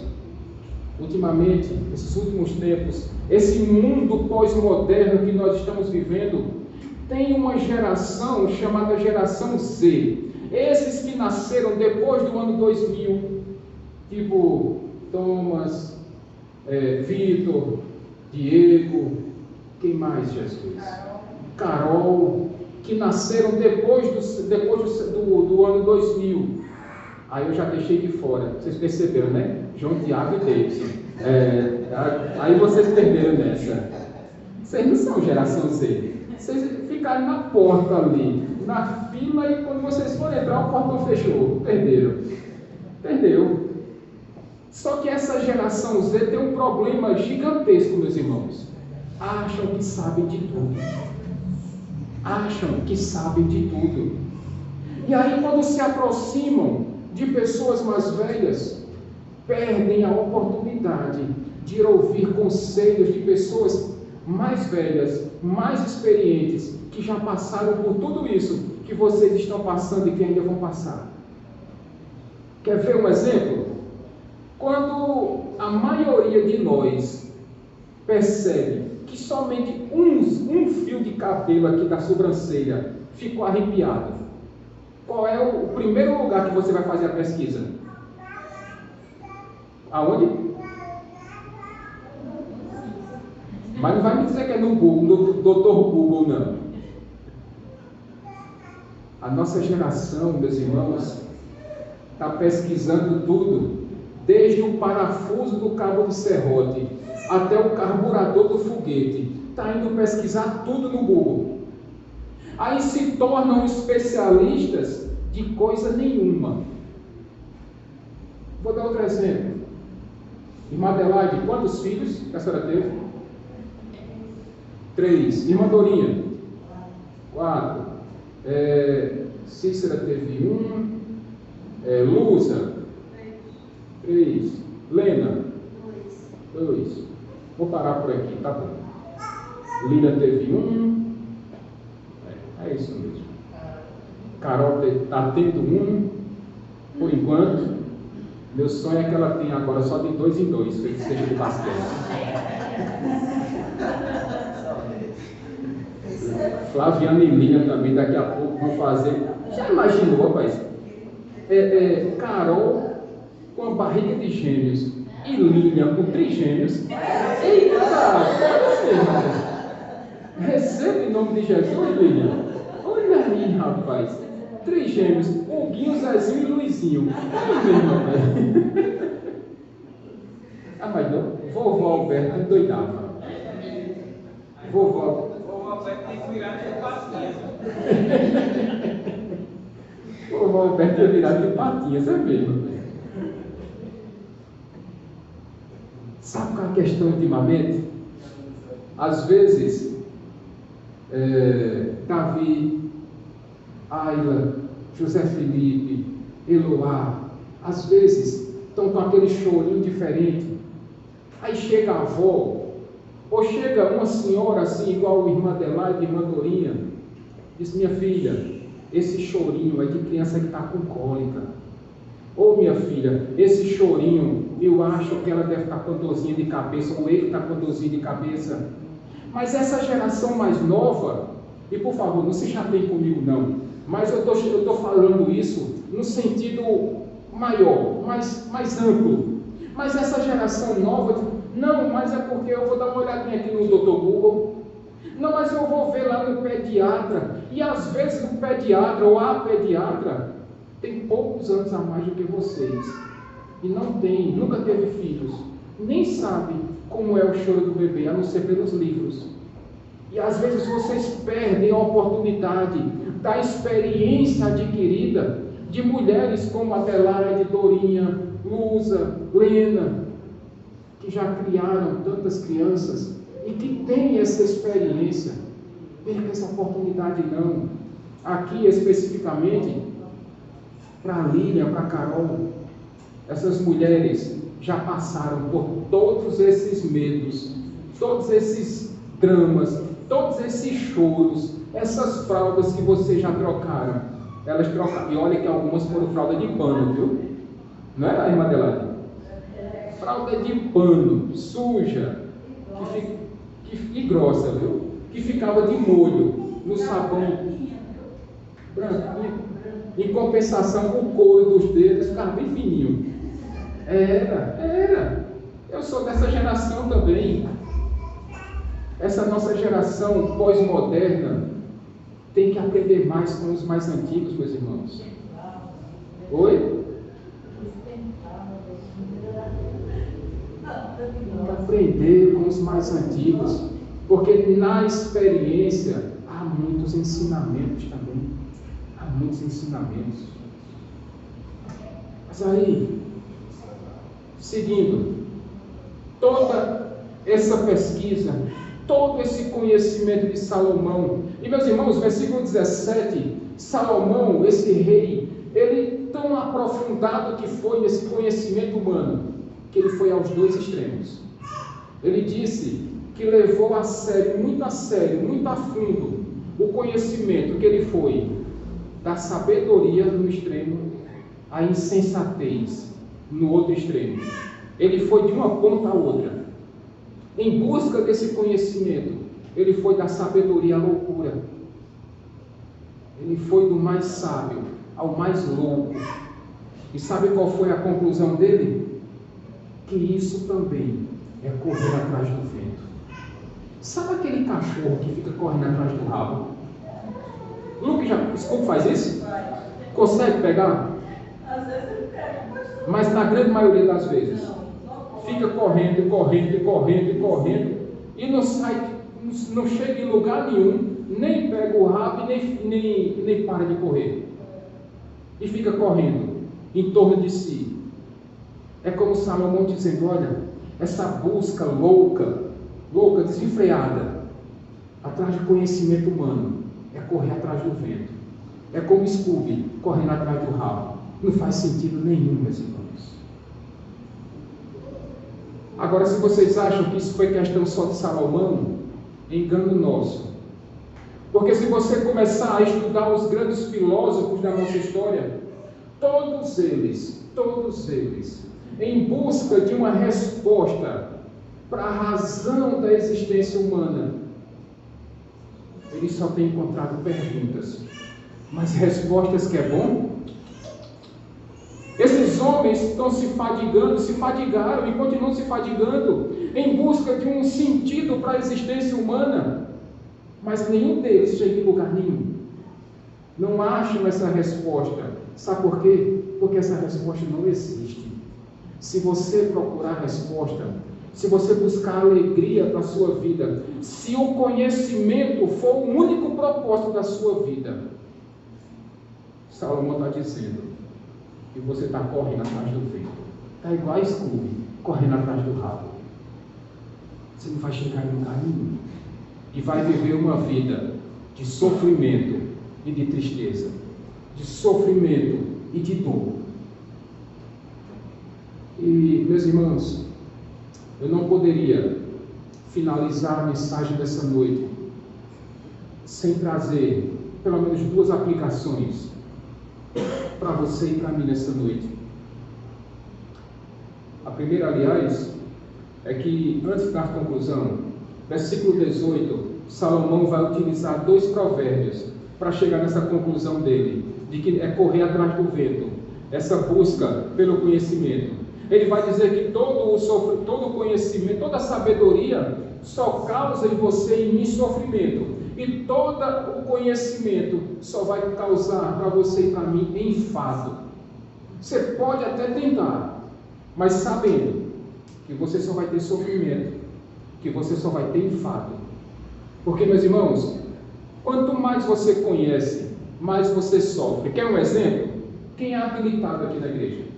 ultimamente, nesses últimos tempos, esse mundo pós-moderno que nós estamos vivendo, tem uma geração chamada geração Z. Esses que nasceram depois do ano 2000, tipo Thomas, Vitor, Diego, quem mais, Jesus? Carol, que nasceram depois do ano 2000. Aí eu já deixei de fora, vocês perceberam, né? João, Tiago e Davidson. Aí vocês perderam nessa. Vocês não são geração Z. Vocês ficaram na porta ali, na fila, e quando vocês forem entrar, o portão fechou. Perdeu. Só que essa geração Z tem um problema gigantesco, meus irmãos. Acham que sabem de tudo. E aí, quando se aproximam de pessoas mais velhas, perdem a oportunidade de ouvir conselhos de pessoas mais velhas, mais experientes, que já passaram por tudo isso que vocês estão passando e que ainda vão passar. Quer ver um exemplo? Quando a maioria de nós percebe que somente um fio de cabelo aqui da sobrancelha ficou arrepiado, qual é o primeiro lugar que você vai fazer a pesquisa? Aonde? Mas não vai me dizer que é no Google, no Dr. Google, não. A nossa geração, meus irmãos, está pesquisando tudo, desde o parafuso do cabo de serrote até o carburador do foguete. Está indo pesquisar tudo no Google. Aí se tornam especialistas de coisa nenhuma. Vou dar outro exemplo. Irmã Adelaide, quantos filhos que a senhora teve? 3. Irmã Dorinha? 4. Cícera teve 1. Lusa? 3. Lena? 2. Vou parar por aqui, tá bom. Lina teve 1. É isso mesmo. Carol está tendo 1. Por enquanto. Meu sonho é que ela tenha agora só de 2 em 2, feito seja de basquete. Flaviana e Lina também daqui a pouco vão fazer. Já imaginou, rapaz? Carol com a barriga de gêmeos e Lina com trigêmeos. Eita, pode ser, rapaz. Receba em nome de Jesus, Lina. Olha aí, rapaz. Trigêmeos, Huguinho, Zezinho e Luizinho. Aí mesmo, rapaz. Mas não, vovó Alberto doidava. Vovó Alberto tem que virar de patinhas. Vovó Alberto ia virar de patinhas, é mesmo. Sabe qual é a questão ultimamente? Às vezes, Davi, Ayla, José Felipe, Eloá, às vezes estão com aquele chorinho diferente. Aí chega a avó, ou chega uma senhora assim, igual a irmã Adelaide e a irmã Dorinha, diz: minha filha, esse chorinho é de criança que está com cólica. Ou minha filha, esse chorinho, eu acho que ela deve estar com dorzinha de cabeça, ou ele está com dorzinha de cabeça. Mas essa geração mais nova, e por favor, não se chateiem comigo não, mas eu estou falando isso no sentido maior, mais amplo. Mas essa geração nova, não, mas é porque eu vou dar uma olhadinha aqui no Dr. Google. Não, mas eu vou ver lá no pediatra. E às vezes o pediatra ou a pediatra tem poucos anos a mais do que vocês. E não tem, nunca teve filhos. Nem sabe como é o choro do bebê, a não ser pelos livros. E às vezes vocês perdem a oportunidade da experiência adquirida de mulheres como Adelaide, Dorinha, Lusa, Lena, que já criaram tantas crianças e que têm essa experiência. Perca essa oportunidade não. aqui especificamente, para a Lilian, para a Carol, essas mulheres já passaram por todos esses medos, todos esses dramas, todos esses choros, essas fraldas que vocês já trocaram. Elas trocaram, e olha que algumas foram fralda de pano, viu? Não é, irmã Adelaide? Fralda de pano, suja, e grossa, viu? Que ficava de molho no sabão branco. Em compensação, o couro dos dedos ficava bem fininho. Era. Eu sou dessa geração também. Essa nossa geração pós-moderna tem que aprender mais com os mais antigos, meus irmãos. Oi? Tem que aprender com os mais antigos, porque na experiência há muitos ensinamentos também. Há muitos ensinamentos. Mas aí, seguindo, toda essa pesquisa, todo esse conhecimento de Salomão, e meus irmãos, versículo 17, Salomão, esse rei, ele tão aprofundado que foi nesse conhecimento humano, que ele foi aos dois extremos. Ele disse que levou a sério, muito a fundo, o conhecimento que ele foi da sabedoria no extremo, a insensatez no outro extremo. Ele foi de uma ponta a outra. Em busca desse conhecimento, ele foi da sabedoria à loucura. Ele foi do mais sábio ao mais louco. E sabe qual foi a conclusão dele? Que isso também é correr atrás do vento. Sabe aquele cachorro que fica correndo atrás do rabo? Scooby faz isso? Consegue pegar? Às vezes ele pega. Mas na grande maioria das vezes fica correndo e não sai, não chega em lugar nenhum, nem pega o rabo e nem para de correr. E fica correndo em torno de si. É como Salomão dizendo: olha, essa busca louca, desenfreada, atrás de conhecimento humano, é correr atrás do vento. É como Scooby correndo atrás do rabo. Não faz sentido nenhum, meus irmãos. Agora, se vocês acham que isso foi questão só de Salomão, engano nosso. Porque se você começar a estudar os grandes filósofos da nossa história, todos eles, em busca de uma resposta para a razão da existência humana, eles só têm encontrado perguntas, mas respostas que é bom. Esses homens estão se fadigaram e continuam se fadigando em busca de um sentido para a existência humana, mas nenhum deles chega em lugar nenhum. Não acham essa resposta. Sabe por quê? Porque essa resposta não existe. Se você procurar a resposta, se você buscar alegria para a sua vida, se o conhecimento for o único propósito da sua vida, Salomão está dizendo que você está correndo atrás do vento. Está igual a Scooby, correndo atrás do rabo. Você não vai chegar em lugar nenhum. E vai viver uma vida de sofrimento e de tristeza, de sofrimento e de dor. E, meus irmãos, eu não poderia finalizar a mensagem dessa noite sem trazer pelo menos duas aplicações para você e para mim nessa noite. A primeira, aliás, é que, antes da conclusão, versículo 18, Salomão vai utilizar dois provérbios para chegar nessa conclusão dele, de que é correr atrás do vento, essa busca pelo conhecimento. Ele vai dizer que todo conhecimento, toda sabedoria só causa em você e em mim sofrimento. E todo o conhecimento só vai causar para você e para mim enfado. Você pode até tentar, mas sabendo que você só vai ter sofrimento, que você só vai ter enfado. Porque, meus irmãos, quanto mais você conhece, mais você sofre. Quer um exemplo? Quem é habilitado aqui na igreja?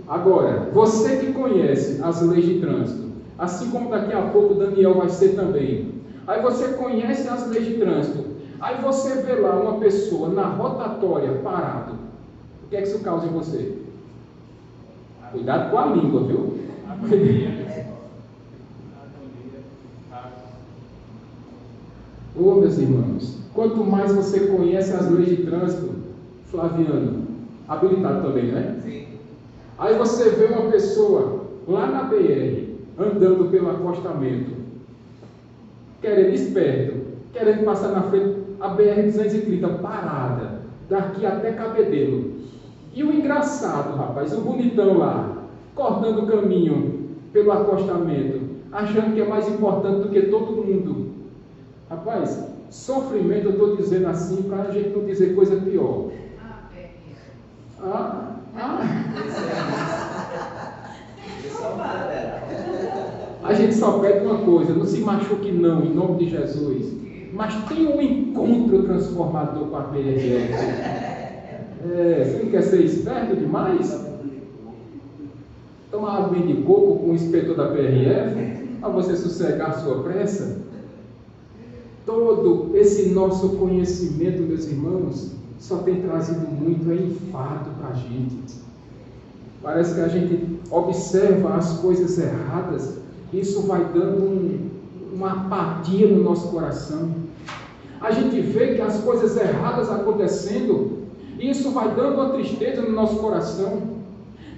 Agora, você que conhece as leis de trânsito, assim como daqui a pouco Daniel vai ser também, Aí você conhece as leis de trânsito. Aí você vê lá uma pessoa na rotatória parado. O que é que isso causa em você? Cuidado com a língua, viu? Ô, meus irmãos, quanto mais você conhece as leis de trânsito, Flaviano, habilitado também, né? Sim. Aí você vê uma pessoa lá na BR, andando pelo acostamento, querendo esperto, querendo passar na frente, a BR-230 parada, daqui até Cabedelo. E o engraçado, rapaz, o bonitão lá, cortando o caminho pelo acostamento, achando que é mais importante do que todo mundo. Rapaz, sofrimento eu estou dizendo assim para a gente não dizer coisa pior. A gente só pede uma coisa, não se machuque não, em nome de Jesus. Mas tem um encontro transformador com a PRF. Você não quer ser esperto demais? Tomar água de coco com o inspetor da PRF, para você sossegar a sua pressa. Todo esse nosso conhecimento, meus irmãos, só tem trazido muito enfado para a gente. Parece que a gente observa as coisas erradas, isso vai dando uma apatia no nosso coração. A gente vê que as coisas erradas acontecendo, e isso vai dando uma tristeza no nosso coração.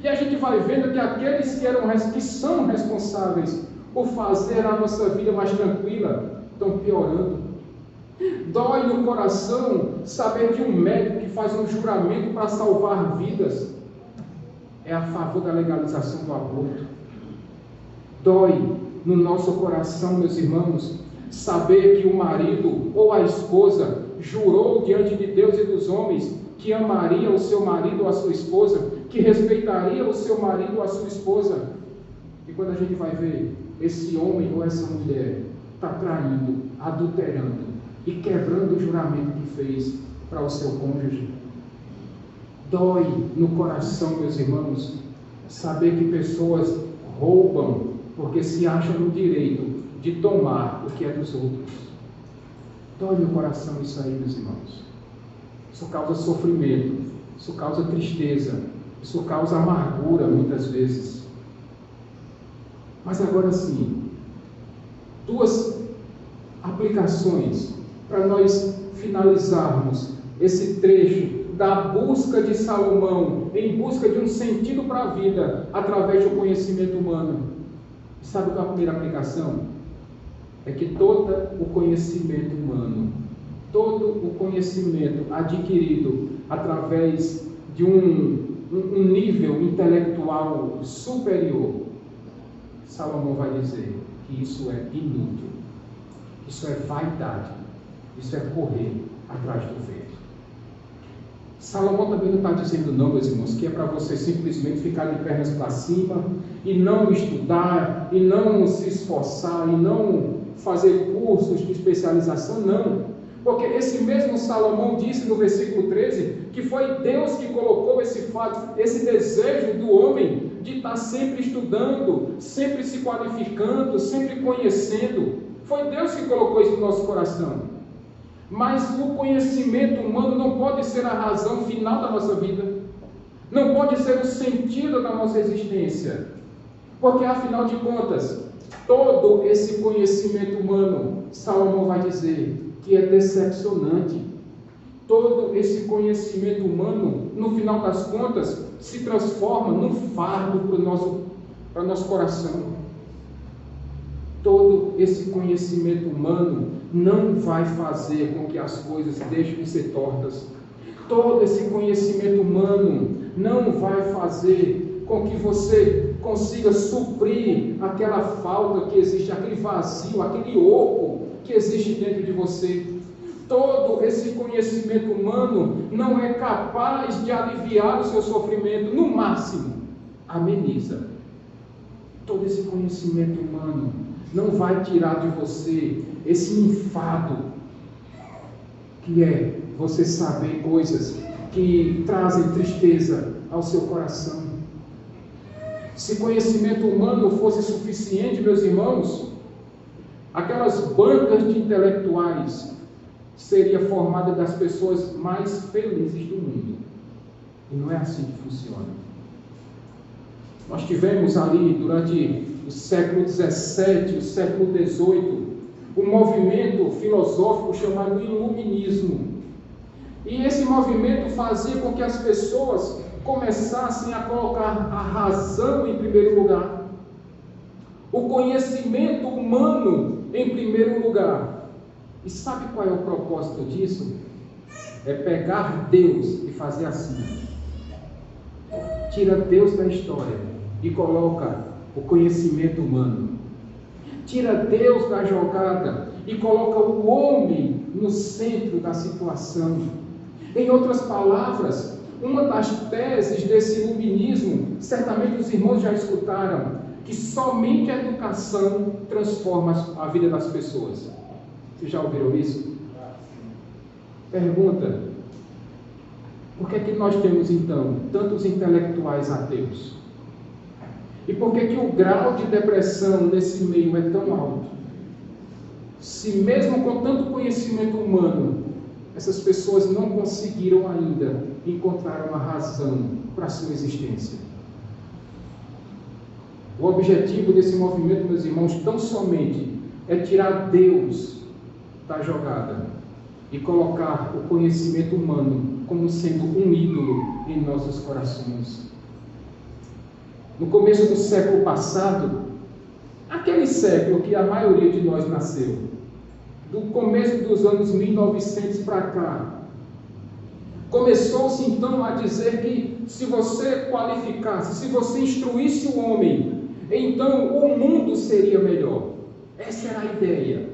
E a gente vai vendo que aqueles que são responsáveis por fazer a nossa vida mais tranquila, estão piorando. Dói no coração saber que um médico que faz um juramento para salvar vidas é a favor da legalização do aborto. Dói no nosso coração, meus irmãos, saber que o marido ou a esposa jurou diante de Deus e dos homens que amaria o seu marido ou a sua esposa, que respeitaria o seu marido ou a sua esposa. E quando a gente vai ver, esse homem ou essa mulher está traindo, adulterando e quebrando o juramento que fez para o seu cônjuge. Dói no coração, meus irmãos, saber que pessoas roubam porque se acham no direito de tomar o que é dos outros. Dói no coração isso aí, meus irmãos. Isso causa sofrimento, isso causa tristeza, isso causa amargura muitas vezes. Mas agora sim, duas aplicações para nós finalizarmos esse trecho da busca de Salomão em busca de um sentido para a vida através do conhecimento humano. Sabe qual é a primeira aplicação? É que todo o conhecimento humano, todo o conhecimento adquirido através de um nível intelectual superior, Salomão vai dizer que isso é inútil, isso é vaidade, isso é correr atrás do vento. Salomão também não está dizendo não, meus irmãos, que é para você simplesmente ficar de pernas para cima e não estudar, e não se esforçar, e não fazer cursos de especialização, não. Porque esse mesmo Salomão disse no versículo 13 que foi Deus que colocou esse fato, esse desejo do homem de estar sempre estudando, sempre se qualificando, sempre conhecendo. Foi Deus que colocou isso no nosso coração. Mas o conhecimento humano não pode ser a razão final da nossa vida, não pode ser o sentido da nossa existência, porque afinal de contas, todo esse conhecimento humano, Salomão vai dizer que é decepcionante. Todo esse conhecimento humano, no final das contas, se transforma num fardo para o nosso coração. Todo esse conhecimento humano não vai fazer com que as coisas deixem de ser tortas. Todo esse conhecimento humano não vai fazer com que você consiga suprir aquela falta que existe, aquele vazio, aquele oco que existe dentro de você. Todo esse conhecimento humano não é capaz de aliviar o seu sofrimento, no máximo, ameniza. Todo esse conhecimento humano não vai tirar de você esse enfado, que é você saber coisas que trazem tristeza ao seu coração. Se conhecimento humano fosse suficiente, meus irmãos, aquelas bancas de intelectuais seria formada das pessoas mais felizes do mundo. E não é assim que funciona. Nós tivemos ali, durante o século XVII, o século XVIII, um movimento filosófico chamado Iluminismo. E esse movimento fazia com que as pessoas começassem a colocar a razão em primeiro lugar, o conhecimento humano em primeiro lugar. E sabe qual é o propósito disso? É pegar Deus e fazer assim. Tira Deus da história e coloca o conhecimento humano. Tira Deus da jogada e coloca o homem no centro da situação. Em outras palavras, uma das teses desse iluminismo, certamente os irmãos já escutaram, que somente a educação transforma a vida das pessoas. Vocês já ouviram isso? Pergunta: por que nós temos então tantos intelectuais ateus? E por que o grau de depressão nesse meio é tão alto? Se mesmo com tanto conhecimento humano, essas pessoas não conseguiram ainda encontrar uma razão para a sua existência. O objetivo desse movimento, meus irmãos, tão somente é tirar Deus da jogada e colocar o conhecimento humano como sendo um ídolo em nossos corações. No começo do século passado, aquele século que a maioria de nós nasceu, do começo dos anos 1900 para cá, começou-se então a dizer que se você qualificasse, se você instruísse o homem, então o mundo seria melhor. Essa era a ideia.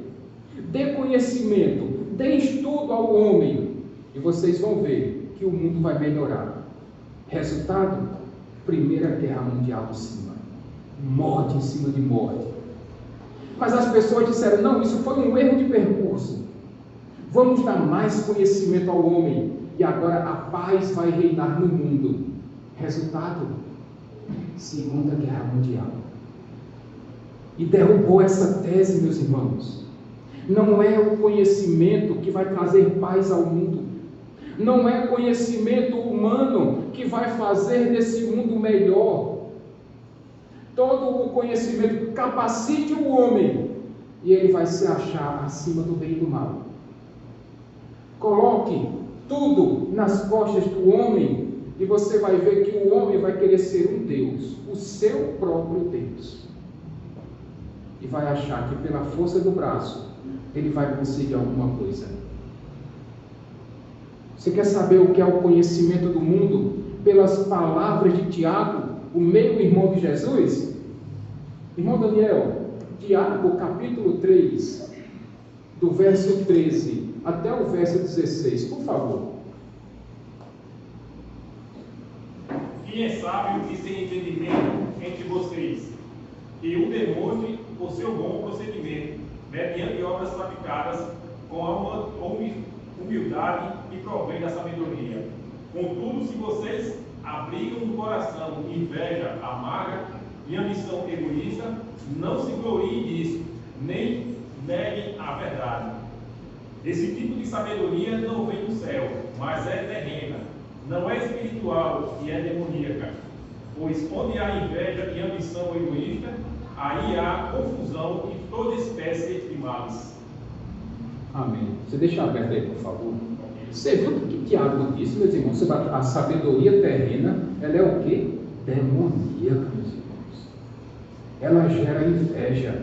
Dê conhecimento, dê estudo ao homem, e vocês vão ver que o mundo vai melhorar. Resultado? Primeira Guerra Mundial em cima. Morte em cima de morte. Mas as pessoas disseram: não, isso foi um erro de percurso. Vamos dar mais conhecimento ao homem, e agora a paz vai reinar no mundo. Resultado? Segunda Guerra Mundial. E derrubou essa tese, meus irmãos. Não é o conhecimento que vai trazer paz ao mundo. Não é o conhecimento humano que vai fazer desse mundo melhor. Todo o conhecimento capacite o homem e ele vai se achar acima do bem e do mal. Coloque tudo nas costas do homem e você vai ver que o homem vai querer ser um Deus, o seu próprio Deus. E vai achar que pela força do braço ele vai conseguir alguma coisa. Você quer saber o que é o conhecimento do mundo? Pelas palavras de Tiago, o meio-irmão de Jesus? Irmão Daniel, Tiago capítulo 3, do verso 13 até o verso 16, por favor. Quem é sábio e sem entendimento entre vocês, e o demonstre por seu bom procedimento, mediante obras praticadas com a humildade e provém da sabedoria. Contudo, se vocês abrigam no coração inveja amarga e ambição egoísta, não se gloriem disso, nem neguem a verdade. Esse tipo de sabedoria não vem do céu, mas é terrena, não é espiritual e é demoníaca. Pois onde há inveja e ambição egoísta, aí há confusão e toda espécie de males. Amém. Você deixa aberto aí, por favor. Você viu o que Tiago disse, meus irmãos? A sabedoria terrena, ela é o quê? Demoníaca, meus irmãos. Ela gera inveja,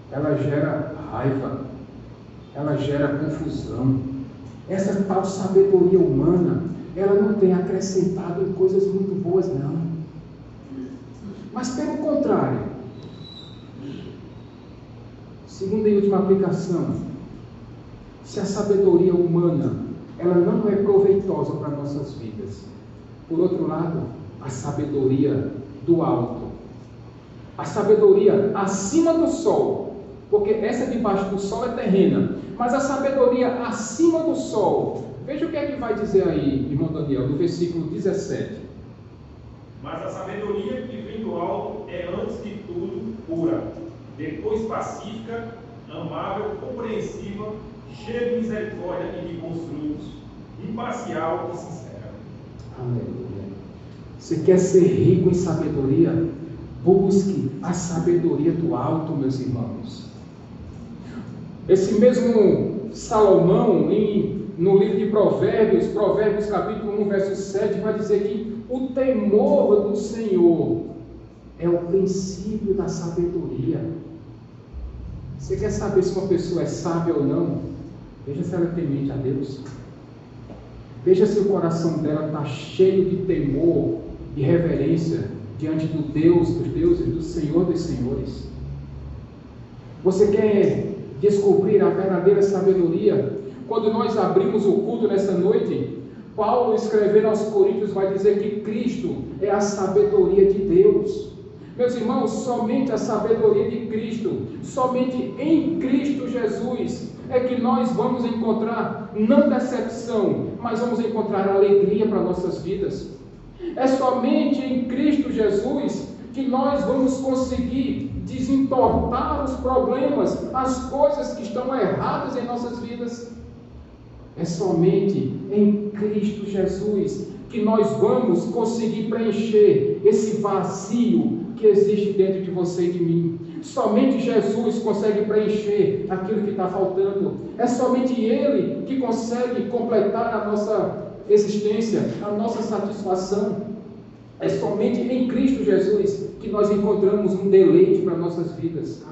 ela gera raiva, ela gera confusão. Essa tal sabedoria humana, ela não tem acrescentado em coisas muito boas, não. Mas pelo contrário, segunda e última aplicação, se a sabedoria humana ela não é proveitosa para nossas vidas, por outro lado, a sabedoria do alto, a sabedoria acima do sol, porque essa debaixo do sol é terrena, mas a sabedoria acima do sol, veja o que é que vai dizer aí, irmão Daniel, no versículo 17. Mas a sabedoria que vem do alto é antes de tudo pura, depois pacífica, amável, compreensiva, cheia de misericórdia e de bons frutos, imparcial e sincera. Aleluia. Você quer ser rico em sabedoria? Busque a sabedoria do alto, meus irmãos. Esse mesmo Salomão, no livro de Provérbios capítulo 1, verso 7, vai dizer que o temor do Senhor é o princípio da sabedoria. Você quer saber se uma pessoa é sábia ou não? Veja se ela é temente a Deus. Veja se o coração dela está cheio de temor e reverência diante do Deus dos deuses, do Senhor dos senhores. Você quer descobrir a verdadeira sabedoria? Quando nós abrimos o culto nessa noite, Paulo, escrevendo aos Coríntios, vai dizer que Cristo é a sabedoria de Deus. Meus irmãos, somente a sabedoria de Cristo, somente em Cristo Jesus, é que nós vamos encontrar, não decepção, mas vamos encontrar alegria para nossas vidas. É somente em Cristo Jesus que nós vamos conseguir desentortar os problemas, as coisas que estão erradas em nossas vidas. É somente em Cristo Jesus que nós vamos conseguir preencher esse vazio que existe dentro de você e de mim. Somente Jesus consegue preencher aquilo que está faltando. É somente Ele que consegue completar a nossa existência, a nossa satisfação. É somente em Cristo Jesus que nós encontramos um deleite para nossas vidas.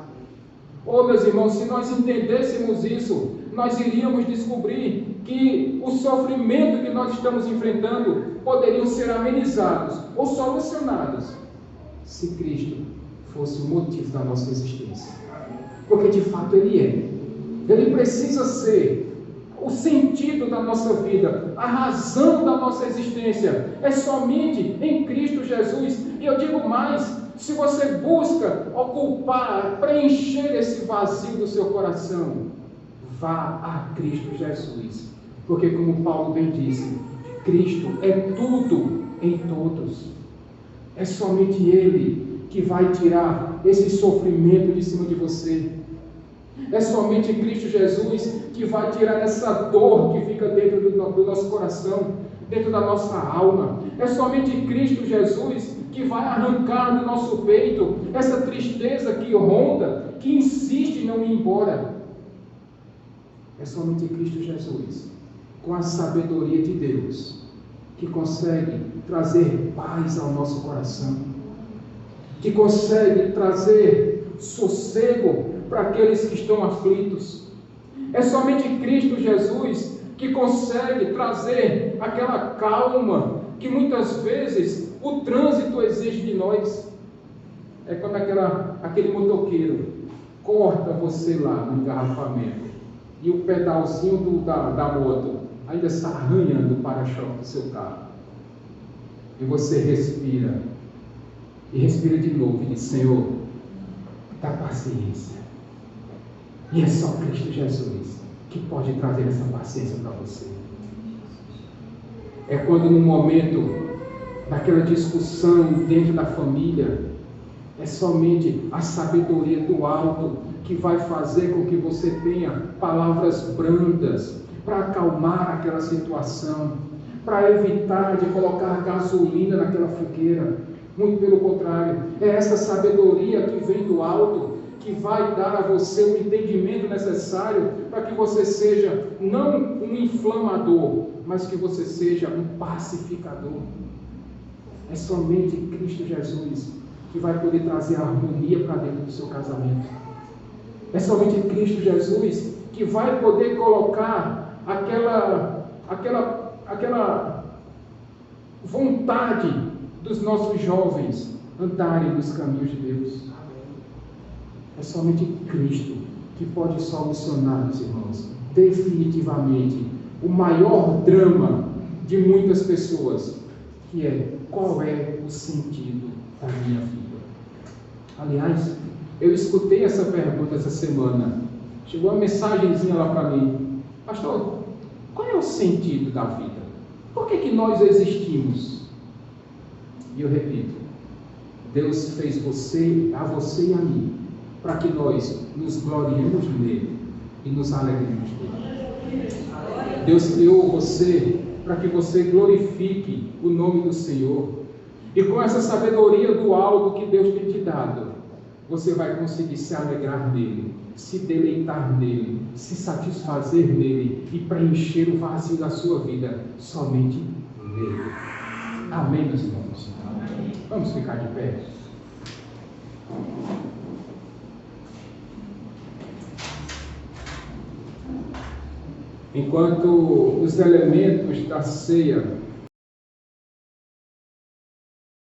Oh, meus irmãos, se nós entendêssemos isso, nós iríamos descobrir que o sofrimento que nós estamos enfrentando poderiam ser amenizados ou solucionados se Cristo fosse o motivo da nossa existência. Porque de fato Ele é. Ele precisa ser o sentido da nossa vida, a razão da nossa existência. É somente em Cristo Jesus. E eu digo mais, se você busca ocupar, preencher esse vazio do seu coração, vá a Cristo Jesus. Porque como Paulo bem disse, Cristo é tudo em todos. É somente Ele que vai tirar esse sofrimento de cima de você. É somente Cristo Jesus que vai tirar essa dor que fica dentro do nosso coração, dentro da nossa alma. É somente Cristo Jesus que vai arrancar do nosso peito essa tristeza que ronda, que insiste em não ir embora. É somente Cristo Jesus, com a sabedoria de Deus, que consegue trazer paz ao nosso coração, que consegue trazer sossego para aqueles que estão aflitos. É somente Cristo Jesus que consegue trazer aquela calma que muitas vezes o trânsito exige de nós. É quando aquele motoqueiro corta você lá no engarrafamento e o pedalzinho da moto ainda está arranhando o para-choque do seu carro. E você respira. E respira de novo e diz: Senhor, dá paciência. E é só Cristo Jesus que pode trazer essa paciência para você. É quando no momento daquela discussão dentro da família, é somente a sabedoria do alto que vai fazer com que você tenha palavras brandas para acalmar aquela situação, para evitar de colocar gasolina naquela fogueira. Muito pelo contrário, é essa sabedoria que vem do alto que vai dar a você o entendimento necessário para que você seja não um inflamador, mas que você seja um pacificador. É somente Cristo Jesus que vai poder trazer a harmonia para dentro do seu casamento. É somente Cristo Jesus que vai poder colocar aquela vontade dos nossos jovens andarem nos caminhos de Deus. É somente Cristo que pode solucionar, meus irmãos, definitivamente o maior drama de muitas pessoas, que é: qual é o sentido da minha vida? Aliás, eu escutei essa pergunta essa semana. Chegou uma mensagenzinha lá para mim: pastor, qual é o sentido da vida? Por que nós existimos? E eu repito: Deus fez a você e a mim para que nós nos gloriemos nele e nos alegremos nele. Deus criou você para que você glorifique o nome do Senhor. E com essa sabedoria do alto que Deus tem te dado, você vai conseguir se alegrar nele, se deleitar nele, se satisfazer nele e preencher o vazio da sua vida somente nele. Amém, meus irmãos? Vamos ficar de pé. Enquanto os elementos da ceia